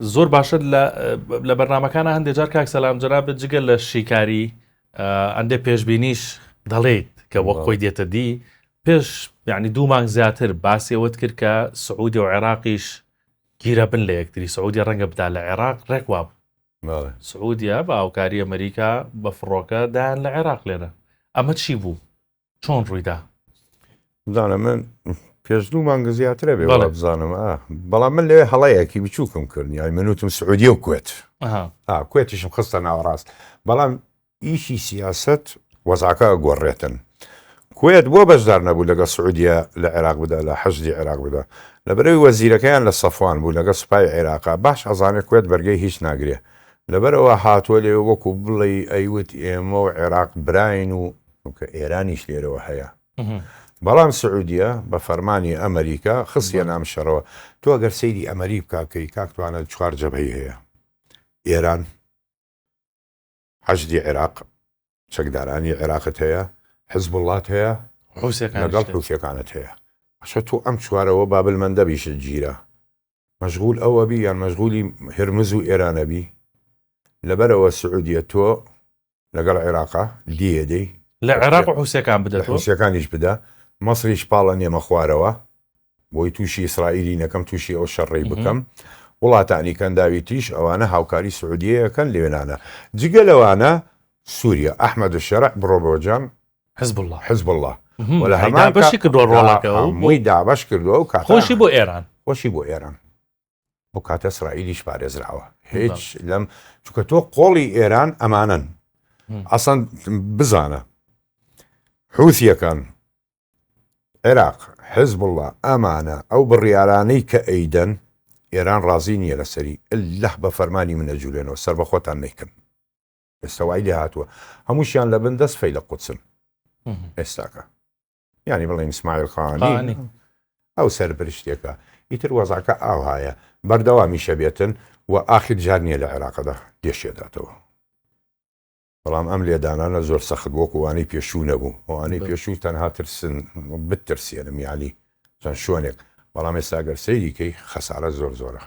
زۆر باشە لە بەرنامەکانە هەندێک جار کاک سەلام جەنابەت جگە لە شیکاری ئەندێ پێشبینیش دەڵێیت کە وەک خۆی دێتە دی پێش یعنی 2 مانگ زیاتر باسی ئەوەت کرد کە سعودی و عێراقیش گیرە بن لە یەکتری. سعودی ڕەنگە بدا لە عێراق ڕێکواب سعودیە بە هاوکاری ئەمریکا بە فڕۆکە دایان لە عێراق لێرە. ئەمە چی بوو؟ چۆن ڕوویدا؟ بزانە من پێش 2 مانگ زیاترە بێ بزانم بەڵام من لێ هەڵەیەکی بچووکم کردنی یانی منوتم سعودی و کوێت کوێتیشم خستە ناوەڕاست بەڵام ئیشی سیاست وەزعەکە گۆڕێتن. کوێت بۆ بەشدار نەبوو لەگە سعودیە لە عێراق بدا لە حەجدی عێراق بدا لەبەرەوەی وەزیرەکەیان لە سەفوان بوو لەگە سوپای عێراقا باش ئەزانێت کوێت بەرگەی هیچ ناگرێ لەبەرەوە هاتووە لێ وەکو بڵێ ئەیوت ئێمە و عێراق براین و کە ئێرانیش لێرەوە هەیە. بەڵام سعودیە بە فەرمانی ئەمریکا خستیە نام شەڕەوە. تۆ ئەگەر سەیری ئەمەری بکاکەی کاکتوانە 4 جەبهەی هەیە: ئێران، حەجدی عێراق، چەکدارانی عێراقت هەیە، حزب الله هەیە، لەگەڵ حوثیەکانت هەیە. باشە تۆ ئەم چوارەوە بابلمەندە بیشت گیرە مەشغول ئەوە بی یان مەشغولی هرمز و ئێرانە بی. لەبەرەوە سعودیە تۆ لەگەڵ عێراقا دیێدەی لە عێراق و حوسەکان بدە حوسەکانیش بدە مەسریش پاڵە نێمە خوارەوە بۆی تووشی ئیسرائیلی نەکەم تووشی ئەو شەڕێی بکەم. وڵاتانی کەنداویتیش ئەوانە هاوکاری سعودیەکەن لێنانە. جگە لەوانە سووریا ئەحمەد الشەرع بڕۆبۆجان حزب الله ولا هەمان بەشی کردووە ڕۆڵەکەەوە مووی دابش کردووە و خۆشی بۆ ئێران خۆشی بۆ ئێران بۆ کاتە ئیسرائیلیش پارێزراوە هیچ لەم چونکە تۆ قۆڵی ئێران ئەمانن. ئەسەن بزانە حوثیەکان عێراق حزب الله ئەمانە ئەو بڕیارانەی کە ئەیدەن ئێران ڕازی نییە لەسەری ئلله بە فەرمانی منە جوولێنەوە سەر بە خۆتان نیکن. ئێستاوای لێ هاتووە هەمووشیان لە بن دەست فەی لە قوچن ئێستاکە یعنی بڵێن ئیسماعیل خانی ئەو سەرپرشتێکە ئیتر وەزاکە ئاوهایە بەردەوامی شەبێتن و ئاخر جار نییە لە عێراقەدا دێشێداتەوە. بەڵام ئەم لێدانانە زۆر سەخت وەکو وانەی پێشوو نەبوو ئەوانەی پێشوو تەنها ترسن بترسێنم یعنی چەند شوێنێک بەڵام ئێستاگەر سەیریکەی خەسارە زۆر زۆرە.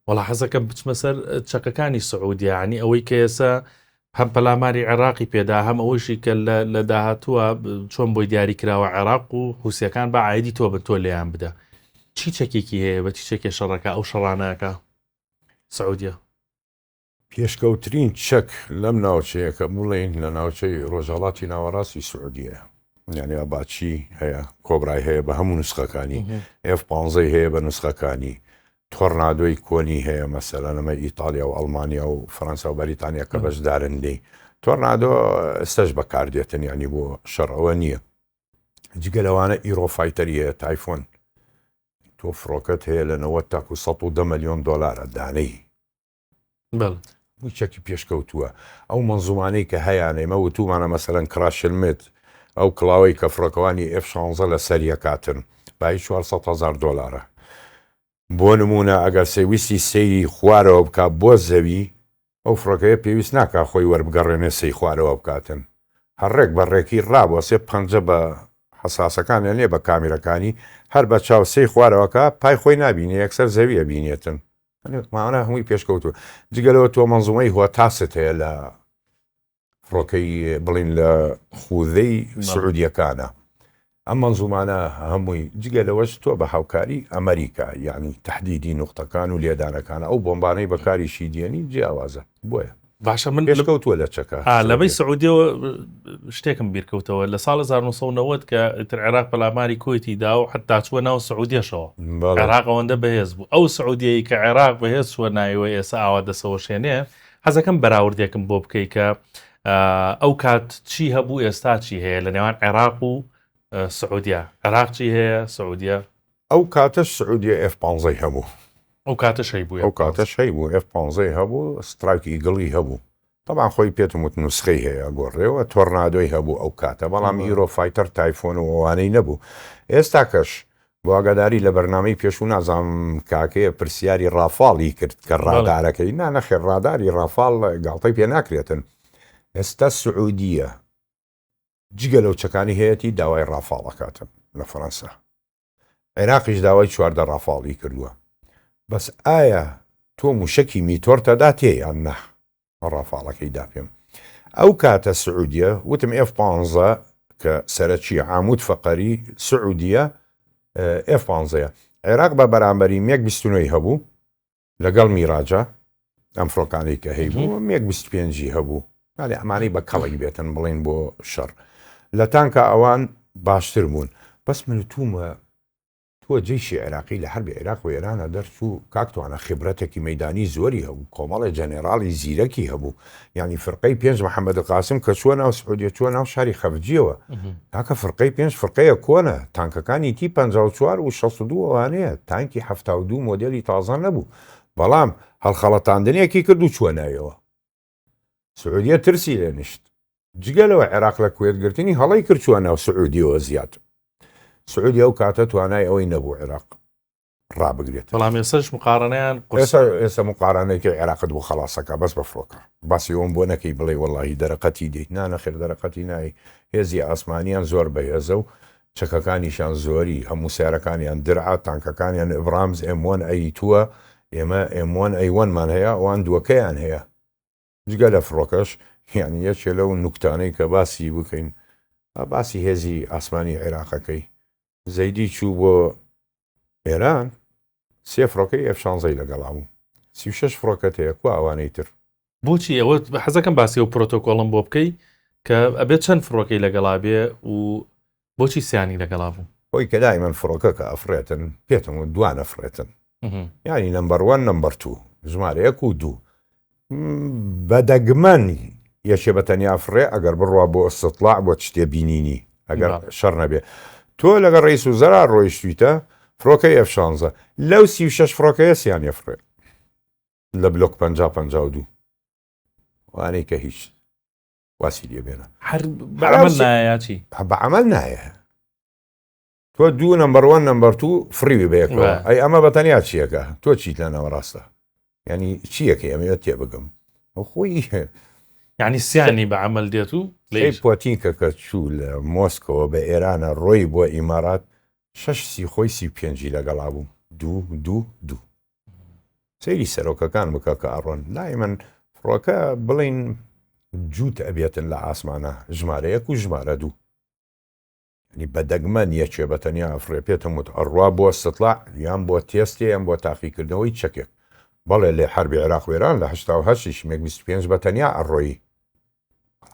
وەڵا حەزەکە بچمە سەر چەکەکانی سعودی ینی ئەوەی کە ئێستا هەم پەلاماری عێراقی پێدا هەم ئەوەشی کە لە داهاتووە چۆن بۆی دیاری کراوە عێراق و حوسیەکان بە عایدی تۆ بە تۆ لێیان بدە. چی چەکێکی هەیە بە چی چەکێ شەڕەکە ئەو شەڕانەکە سعودیە؟ پێشکەوترین چەک لەم ناوچەیەکە بڵێن لە ناوچەی ڕۆژهەڵاتی ناوەڕاستی سعودیە یعنی ئاباچی هەیە کۆبرای هەیە بە هەموو نسخەکانی F-15 هەیە بە نسخەکانی تۆرنادۆی کۆنی هەیە مەسەلەن ئەمە ئیتالیا و ئەڵمانیا و فەرەنسا و بەریتانیا کە بەشدارن لێی تۆرنادۆ ئێستش بەکاردێتن ینی بۆ شەڕەوە نییە. جگە لەوانە ئیرۆفایتەریە تایفۆن تۆ فڕۆکەت هەیە لە 90 تاکو 110 ملیۆن دۆلارە دانەی چەکی پێشکەوتووە. ئەو منزومانەی کە هەیەانێمە وتومانە مەسەلەن کراشلمێت ئەو کڵاوەی کە فڕۆکەوانی F-16 لە سەریەکاتن بای 400,000 دۆلارە. بۆ نمونە ئەگەر سەیویستی سەیری خوارەوە بکە بۆ زەوی ئەو فڕۆکەیە پێویست ناکە خۆی وەربگەڕێنێ سەی خوارەوە بکاتن هەرڕێک بەڕێکی ڕابوە سێ پەنجە بە حساسەکان لێ بە کامێرەکانی هەر بە چاو سەی خوارەوەکە پای خۆی نبینێ یەکسەر زەویە بینێتن ماوانە هەمووی پێشکەوتوە. جگەلەوە تۆ منزومەی هۆ تاست هەیە لە فڕۆکەی بڵین لە خوودەی سعودیەکانە ئەم منزومانە هەمووی جگەلەوەش تۆ بە هاوکاری ئەمریکا یعنی تهدیدی نوختەکان و لێدانەکانە ئەو بۆمبانەی بەکاریشی دیێنی جیاوازە بۆیە باشە من پێشکەوتووە لە چەکە لەبەی سعودیەوە شتێکم بیرکەوتەوە لە ساڵ 1990 کە ئیتر عێراق پەلاماری کۆیتی دا و حتا چووە ناو سعودیەشەوە عێراق ئەوەندە بەهێز بوو ئەو سعودیەی کە عێراق بەهێز چووە نایەوە ئێستا ئاوا دەسەوەشێنێ حەزەکەم بەراوردێکم بۆ بکەی کە ئەو کات چی هەبوو ئێستا چی هەیە لە نێوان عێراق و سعودیا عێراق چی هەیە سعودیا ئەو کاتەش سعودیە F-15 هەبوو ئەو کاتەش هەیبوو ئەو کاتەش هەیبوو F-15 هەبوو سترایکی گڵی هەبوو طبعا خۆی پێتم وت نوسخەی هەیە گۆڕێەوە تۆرنادۆی هەبوو ئەو کاتە بەڵام ئیرۆفایتەر تایفۆن و ئەوانەی نەبوو. ئێستا کەش بۆ ئاگاداری لە بەرنامەی پێشوو نازانم کاکەیە پرسیاری ڕافاڵی کرد کە ڕادارەکەی نانەخێ ڕاداری ڕافاڵ گاڵتەی پێ ناکرێتن. ئێستا سعودیە جگە لەو چەکانی هەیەی داوای ڕافاڵەکاتن لە فەرەنسا عێراقیش داوای 14 ڕافاڵی کردووە. بەس ئایا تۆ موشکی میتۆرتەدا تێ یان نە ڕافاڵەکەی داپێم ئەو کاتە سعودیە وتم F-15 کە سەرەکی عامود فەقەری سعودیە F-15 عێراق بە بەرامبەری 129 هەبوو لەگەڵ میراجە ئەم فڕۆکانەی کە هەیبوو 125 هەبوو ناڵێ ئەمانەی بە کەڵێک بێتن بڵێن بۆ شەڕ لە تانکە ئەوان باشتر بوون بەس من تومە تۆ جێشی عێراقی لە هەربی عێراق و ئێرانە دەرچوو کاکتوانە خبرەتێکی مەدانی زۆری هەبوو کۆمەڵی جەنێراڵی زیرەکی هەبوو ینی فرقەی 5 محەممەد قاسم کە چوە ناو سعودیە چوە ناو شاری خەفجیەوە تاکە فرقەی 5 فرقەیە کۆنە تانکەکانی تی 54 و 62 ئەوانەیە تانکی 72 مۆدلی تازە نەبوو بەڵام هەڵخەڵەتاندنێکی کرد و چوە ناویەوە سعودیە ترسی لێ نیشت جگەلەوە عێراق لە کوێتگرتنی هەڵی کرد چوە ناو سعودیەوە زیاد سعودی ئەو کاتە توانای ئەوەی نەبوو عێراق ڕابگرێت بەڵام ێسش مقارنەیان ئێستا مقارانێکی عێراقت بوو خلاصەکە بەس بە فڕۆکە باسی ئەوم بۆ نەکەی بڵێ وەڵاهی دەرەقەتی دەیت نانەخێر دەرەقەتی نایی هێزی ئاسمانیان زۆر بەهێزە و چەکەکانیشان زۆری هەموو سیارەکانیان درعا تانکەکانیان ئبرامز M1 ئەیتووە ئێمە M1 ئەیوانمان هەیە ئەوان دووەکەیان هەیە جگە لە فڕۆکەش یان یەکێ لەو نوکتانەی کە باسی بکەین باسی هێزی ئاسمانی عێراقەکەی زەیدی چوو بۆ ئێران 3 فڕۆکەی F-16 لەگەڵا بوو 36 فڕۆکەت هەیە کو ئەوانەی تر بۆچی ئەوە حەزەکەم باسی و پرۆتۆکۆڵم بۆ بکەی کە ئەبێت چەند فڕۆکەی لەگەڵا بێ و بۆچی سیانی لەگەڵا بوو خۆی کە دای من فڕۆکە کە ئەفرێتن پێتم و دوانە فرێتن ینی نمبەر 1 نمبەر 2 ژمارە 1 و 2 بەدەگمەن یەکێ بە تەنیا فڕێ ئەگەر بڕوا بۆ ئەستطلاع بۆ شتێ بینینی ئەگەر شەڕ نەبێ تۆ لەگەڵ ڕئیس وزەرا ڕۆیشتویتە فڕۆکەی F-16 لەو 36 فڕۆکەیە سیان یەفرێ لە بلۆک 50-52 وانەی کە هیچ واسی لێ بێنە هەر بەعمل نایە چی بەعمل نایە تۆ 2 نمبەر 1 نمبەر 2 فڕیوی بەیەکەوە ئەی ئەمە بەتەنیا چیەکە تۆ چیت لەنەوە ڕاستە ینی چیەکە ئەمەوێت تێ بگەم خۆی یعنی سیانی بەعمل دێت و لەی پۆتینکە کە چوو لە مۆسکۆوە بە ئێرانە ڕۆی بۆ ئیمارات 6 خۆی 35 لەگەڵا بوو 2 سەیری سەرۆکەکان بکە کە ئەڕۆن لای من فڕۆکە بڵین جووت ئەبێتن لە ئاسمانە ژمارە 1 و ژمارە 2 ینی بەدەگمەن یەکێ بە تەنیا ئەفرێ پێتم وت ئەڕوا بۆ استطلاع یان بۆ تێستێ یان بۆ تاقیکردنەوەی چەکێک بەڵێ لێ حربی عێراق و ئێران لە 1925 بە تەنیا ئەڕۆیی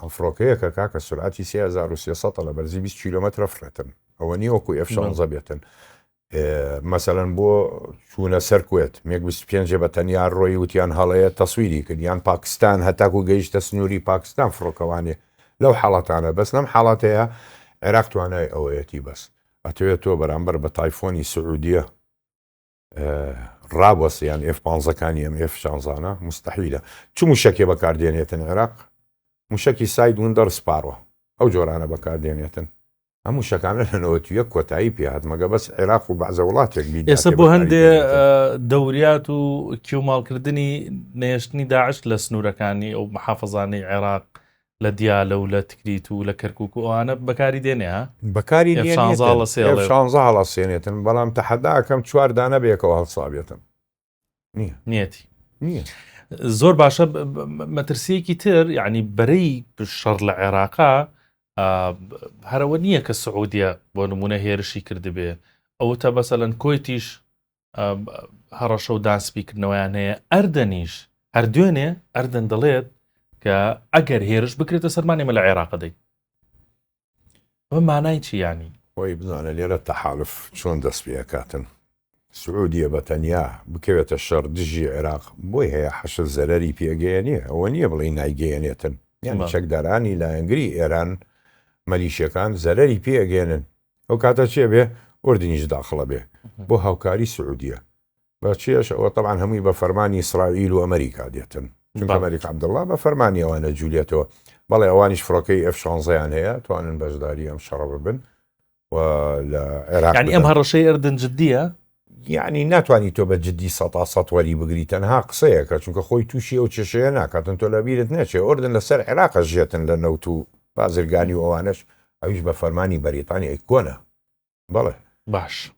ئەفرۆکەیە کە کاکە سورعەتی 3300 لە بەرزی 20 کیلۆمەترە فرێتن ئەوە نیە وەکو F-16 بێتن مەسەلەن بۆ چوونە سەر کوێت 25 بە تەنیا ڕۆی وتیان هەڵەیە تەسویری کردیان پاکستان هەتاکو گەیشتە سنووری پاکستان فڕۆکەوانێ لەو حاڵەتانە بەس لەم حاڵەتەیە عێراق توانای ئەوەیەتی بەس ئەتوێت تۆ بەرامبەر بە تایفۆنی سعودیە ڕابوەسییان F-15کانی ئەم F-16 مستحیلە چ موشەکێ بەکاردێنێتن عێراق موشکی ساید وندەر سپارەوە ئەو جۆرانە بەکاردێنێتن هەموو شەکانە لەنەوە تویە کۆتایی پێهات مەگە بەس عێراق و بەعزە وڵاتێک ئێستا بۆ هەندێ دەوریات و کیوماڵکردنی نێشتنی داعش لە سنوورەکانی ئەو محافظانەی عێراق لە دیالە و لە تکریت و لە کەرکووک و ئەوانە بەکاری دێنێ ها بەکاری F-16 هەڵەسێنێتن بەڵام تەحەداکەم چواردانە بێکەوە هەڵسابێتن نیەتی نییە زۆر باشە مەترسیەکی تر یعنی بەرەی شەڕ لە عێراقا هەرەوە نییە کە سعودیە بۆ نمونە هێرشی کردبێ ئەو تا بەسەلەن کۆیتیش هەڕەشە و داسپیکردنەوەیان هەیە ئەردەنیش هەردوێنێ ئەردەن دەڵێت کە ئەگەر هێرش بکرێتە سەرمانێمە لە عێراق دەی ئەمە مانای چی ینی خۆی بزانە لێرە تەحالف چۆن دەست پێ کاتن سعودیە بە تەنیا بکەوێتە شەڕ دژی عێراق بۆی هەیە حەشە زەرەری پێگەیەنیە ئەوە نییە بڵێ نایگەیەنێتن یان چەکدارانی لایەنگری ئێران مەلیشەکان زەرەری پێگەێنن ئەو کاتە چێ بێ ئوردنیش داخڵە بێ بۆ هاوکاری سعودیە بە چێش ئەوە طبعاً هەمووی بە فەرمانی ئیسرائیل و ئەمریکا دێتن ئەمریکا عەبدوڵڵا بە فەرمانی ئەوانە جوولێتەوە بەڵێ ئەوانیش فڕۆکەی F-16یان هەیە توانن بەشداری ئەم شەڕە ببن و لە عێراق یعنی ئەم هەڕەشەی ئەردن جددیە یعنی ناتوانانی تۆ بە جددی 100 وەری بگری تەنها قسەیەکە چونکە خۆی تووشی ئەو چێشەیە ناکاتن تۆ لە بیرت نەچێ ئوردن لەسەر عێراقە ژێتن لە نەوت و بازرگانی و ئەوانش ئەویش بە فەرمانی بەریتانی ئەی کۆنە بەڵێ باش.